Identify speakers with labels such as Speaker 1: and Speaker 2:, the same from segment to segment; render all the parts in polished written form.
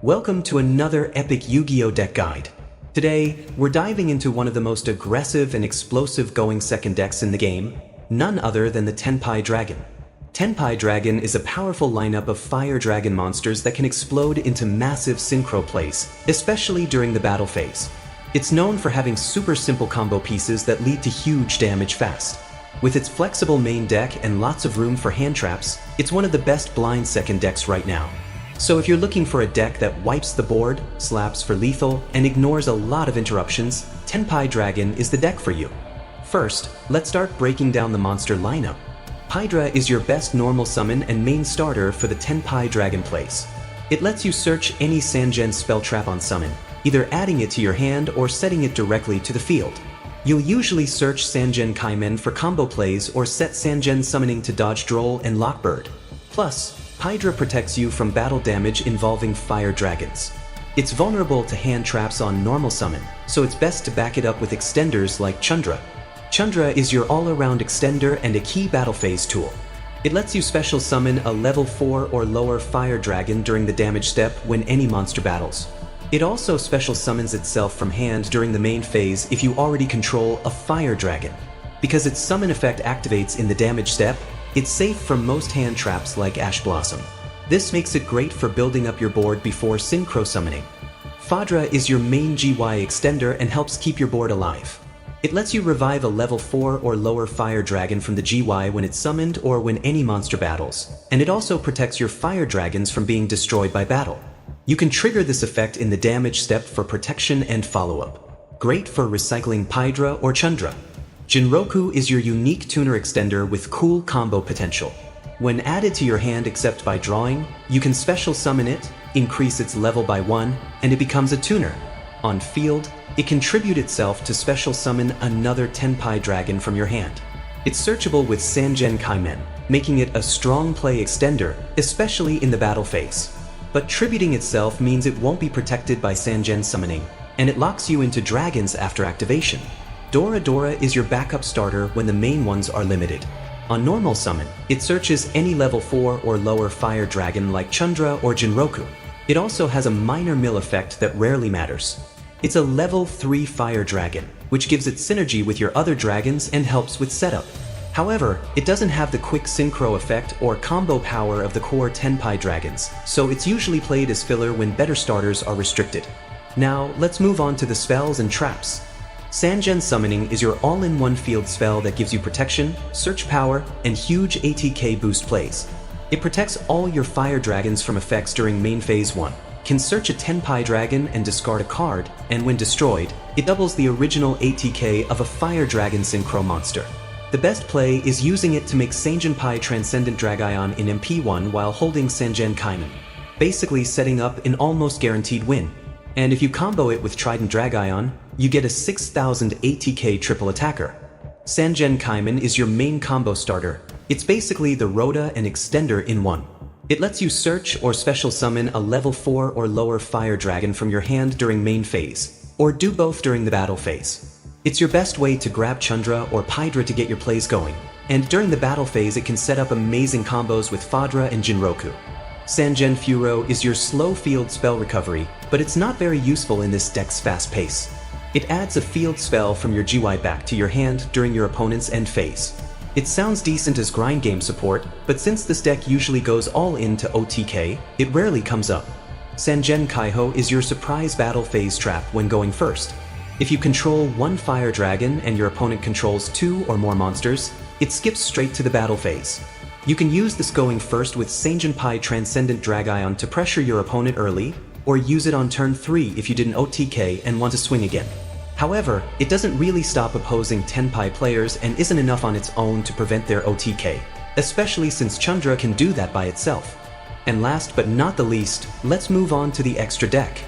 Speaker 1: Welcome to another epic Yu-Gi-Oh deck guide. Today, we're diving into one of the most aggressive and explosive going second decks in the game, none other than the Tenpai Dragon. Tenpai Dragon is a powerful lineup of fire dragon monsters that can explode into massive synchro plays, especially during the battle phase. It's known for having super simple combo pieces that lead to huge damage fast. With its flexible main deck and lots of room for hand traps, it's one of the best blind second decks right now. So if you're looking for a deck that wipes the board, slaps for lethal, and ignores a lot of interruptions, Tenpai Dragon is the deck for you. First, let's start breaking down the monster lineup. Hydra is your best normal summon and main starter for the Tenpai Dragon plays. It lets you search any Sangen spell trap on summon, either adding it to your hand or setting it directly to the field. You'll usually search Sangen Kaimen for combo plays or set Sangen summoning to dodge Droll and Lockbird. Plus, Hydra protects you from battle damage involving fire dragons. It's vulnerable to hand traps on normal summon, so it's best to back it up with extenders like Chandra. Chandra is your all-around extender and a key battle phase tool. It lets you special summon a level 4 or lower fire dragon during the damage step when any monster battles. It also special summons itself from hand during the main phase if you already control a fire dragon. Because its summon effect activates in the damage step, it's safe from most hand traps like Ash Blossom. This makes it great for building up your board before synchro summoning. Fadra is your main GY extender and helps keep your board alive. It lets you revive a level 4 or lower fire dragon from the GY when it's summoned or when any monster battles, and it also protects your fire dragons from being destroyed by battle. You can trigger this effect in the damage step for protection and follow-up. Great for recycling Pydra or Chandra. Jinroku is your unique tuner extender with cool combo potential. When added to your hand except by drawing, you can special summon it, increase its level by 1, and it becomes a tuner. On field, it can tribute itself to special summon another Tenpai Dragon from your hand. It's searchable with Sangen Kaimen, making it a strong play extender, especially in the battle phase. But tributing itself means it won't be protected by Sangen summoning, and it locks you into dragons after activation. Dora Dora is your backup starter when the main ones are limited. On normal summon, it searches any level 4 or lower fire dragon like Chandra or Jinroku. It also has a minor mill effect that rarely matters. It's a level 3 fire dragon, which gives it synergy with your other dragons and helps with setup. However, it doesn't have the quick synchro effect or combo power of the core Tenpai dragons, so it's usually played as filler when better starters are restricted. Now, let's move on to the spells and traps. Sangen Summoning is your all-in-one field spell that gives you protection, search power, and huge ATK boost plays. It protects all your fire dragons from effects during main phase 1, can search a Tenpai Dragon and discard a card, and when destroyed, it doubles the original ATK of a fire dragon synchro monster. The best play is using it to make Sangenpai Transcendent Dragaion in MP1 while holding Sangen Kaimen, basically setting up an almost guaranteed win. And if you combo it with Trident Dragaion, you get a 6000 ATK triple attacker. Sangen Kaimen is your main combo starter. It's basically the Rhoda and Extender in one. It lets you search or special summon a level 4 or lower fire dragon from your hand during main phase, or do both during the battle phase. It's your best way to grab Chandra or Pydra to get your plays going, and during the battle phase it can set up amazing combos with Fadra and Jinroku. Sangen Furo is your slow field spell recovery, but it's not very useful in this deck's fast pace. It adds a field spell from your GY back to your hand during your opponent's end phase. It sounds decent as grind game support, but since this deck usually goes all in to OTK, it rarely comes up. Sangen Kaiho is your surprise battle phase trap when going first. If you control one fire dragon and your opponent controls 2 or more monsters, it skips straight to the battle phase. You can use this going first with Sangenpai Transcendent Dragaion to pressure your opponent early, or use it on turn 3 if you didn't OTK and want to swing again. However, it doesn't really stop opposing Tenpai players and isn't enough on its own to prevent their OTK, especially since Chandra can do that by itself. And last but not the least, let's move on to the extra deck.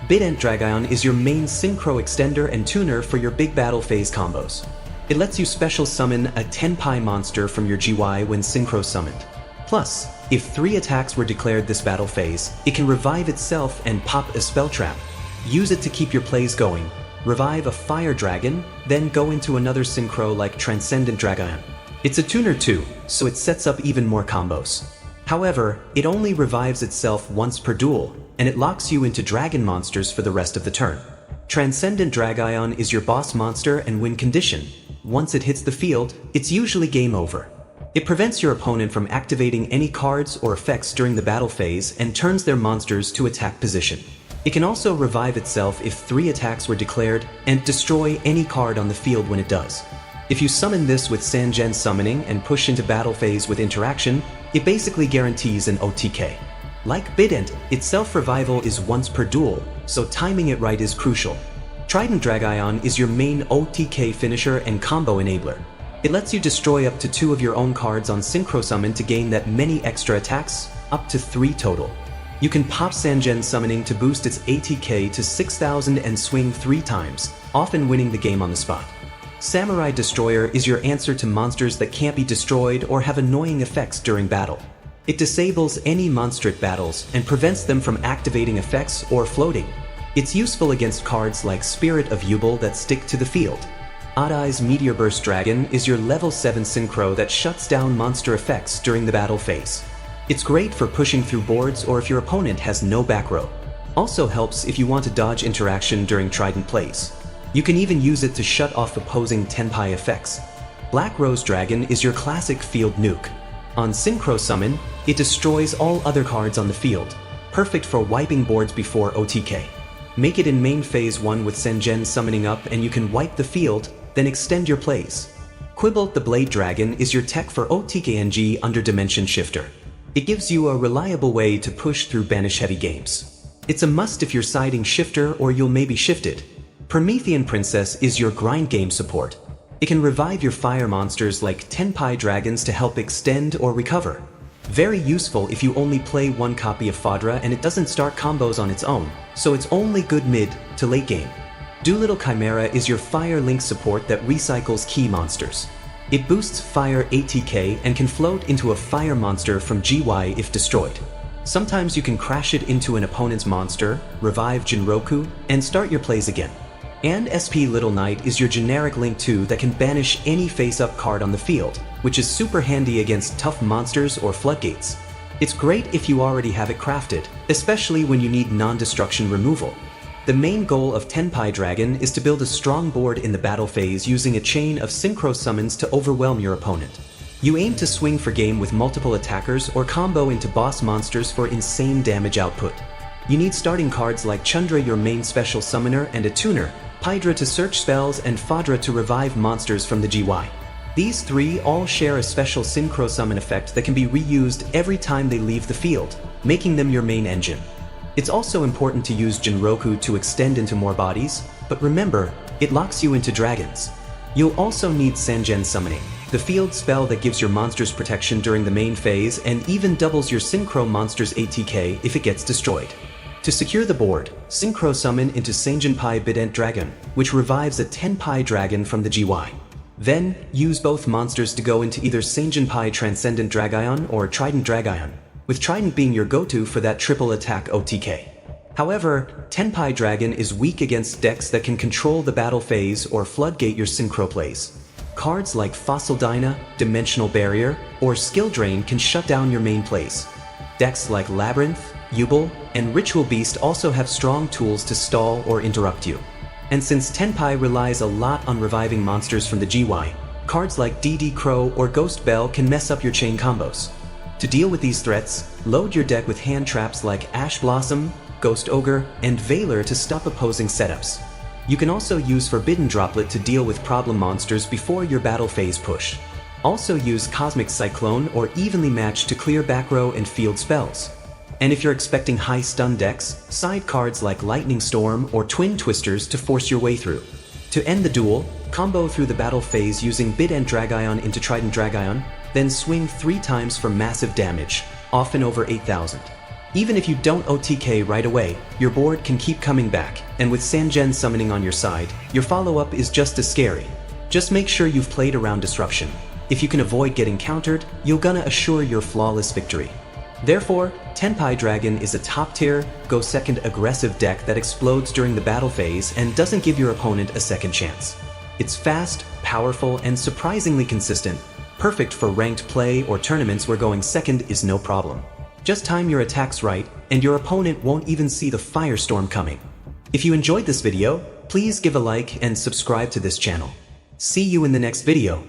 Speaker 1: Bident Dragaion is your main synchro extender and tuner for your big battle phase combos. It lets you special summon a Tenpai monster from your GY when synchro summoned. Plus, if 3 attacks were declared this battle phase, it can revive itself and pop a spell trap. Use it to keep your plays going. Revive a fire dragon, then go into another synchro like Transcendent Dragaion. It's a tuner too, so it sets up even more combos. However, it only revives itself once per duel, and it locks you into dragon monsters for the rest of the turn. Transcendent Dragon is your boss monster and win condition. Once it hits the field, it's usually game over. It prevents your opponent from activating any cards or effects during the battle phase and turns their monsters to attack position. It can also revive itself if 3 attacks were declared and destroy any card on the field when it does. If you summon this with Sangen summoning and push into battle phase with interaction, it basically guarantees an OTK. Like Bident, its self-revival is once per duel, so timing it right is crucial. Trident Dragon is your main OTK finisher and combo enabler. It lets you destroy up to 2 of your own cards on Synchro Summon to gain that many extra attacks, up to 3 total. You can pop Sangen summoning to boost its ATK to 6,000 and swing 3 times, often winning the game on the spot. Samurai Destroyer is your answer to monsters that can't be destroyed or have annoying effects during battle. It disables any monstrate battles and prevents them from activating effects or floating. It's useful against cards like Spirit of Yugioh that stick to the field. Odd Eyes Meteor Burst Dragon is your level 7 synchro that shuts down monster effects during the battle phase. It's great for pushing through boards or if your opponent has no back row. Also helps if you want to dodge interaction during Trident plays. You can even use it to shut off opposing Tenpai effects. Black Rose Dragon is your classic field nuke. On Synchro Summon, it destroys all other cards on the field, perfect for wiping boards before OTK. Make it in main phase 1 with Sangen summoning up and you can wipe the field, then extend your plays. Quibble the Blade Dragon is your tech for OTKNG under Dimension Shifter. It gives you a reliable way to push through banish-heavy games. It's a must if you're siding Shifter or you'll maybe shifted. Promethean Princess is your grind game support. It can revive your fire monsters like Tenpai Dragons to help extend or recover. Very useful if you only play 1 copy of Fadra and it doesn't start combos on its own, so it's only good mid to late game. Doolittle Chimera is your Fire Link support that recycles key monsters. It boosts Fire ATK and can float into a fire monster from GY if destroyed. Sometimes you can crash it into an opponent's monster, revive Jinroku, and start your plays again. And SP Little Knight is your generic Link 2 that can banish any face-up card on the field, which is super handy against tough monsters or floodgates. It's great if you already have it crafted, especially when you need non-destruction removal. The main goal of Tenpai Dragon is to build a strong board in the battle phase using a chain of synchro summons to overwhelm your opponent. You aim to swing for game with multiple attackers or combo into boss monsters for insane damage output. You need starting cards like Chundra, your main special summoner, and a tuner, Pydra to search spells, and Fadra to revive monsters from the GY. These 3 all share a special synchro summon effect that can be reused every time they leave the field, making them your main engine. It's also important to use Jinroku to extend into more bodies, but remember, it locks you into dragons. You'll also need Sangen summoning, the field spell that gives your monsters protection during the main phase and even doubles your synchro monster's ATK if it gets destroyed. To secure the board, synchro summon into Sangenpai Bident Dragon, which revives a Tenpai Dragon from the GY. Then, use both monsters to go into either Sangenpai Transcendent Dragon or Trident Dragon, with Trident being your go-to for that triple attack OTK. However, Tenpai Dragon is weak against decks that can control the battle phase or floodgate your synchro plays. Cards like Fossil Dyna, Dimensional Barrier, or Skill Drain can shut down your main plays. Decks like Labyrinth, Yubel, and Ritual Beast also have strong tools to stall or interrupt you. And since Tenpai relies a lot on reviving monsters from the GY, cards like DD Crow or Ghost Bell can mess up your chain combos. To deal with these threats, load your deck with hand traps like Ash Blossom, Ghost Ogre, and Valor to stop opposing setups. You can also use Forbidden Droplet to deal with problem monsters before your battle phase push. Also use Cosmic Cyclone or Evenly Match to clear back row and field spells. And if you're expecting high stun decks, side cards like Lightning Storm or Twin Twisters to force your way through. To end the duel, combo through the battle phase using Bident Dragon into Trident Dragon, then swing 3 times for massive damage, often over 8,000. Even if you don't OTK right away, your board can keep coming back, and with Sangen summoning on your side, your follow-up is just as scary. Just make sure you've played around disruption. If you can avoid getting countered, you're gonna assure your flawless victory. Therefore, Tenpai Dragon is a top-tier, go-second aggressive deck that explodes during the battle phase and doesn't give your opponent a second chance. It's fast, powerful, and surprisingly consistent, perfect for ranked play or tournaments where going second is no problem. Just time your attacks right, and your opponent won't even see the firestorm coming. If you enjoyed this video, please give a like and subscribe to this channel. See you in the next video.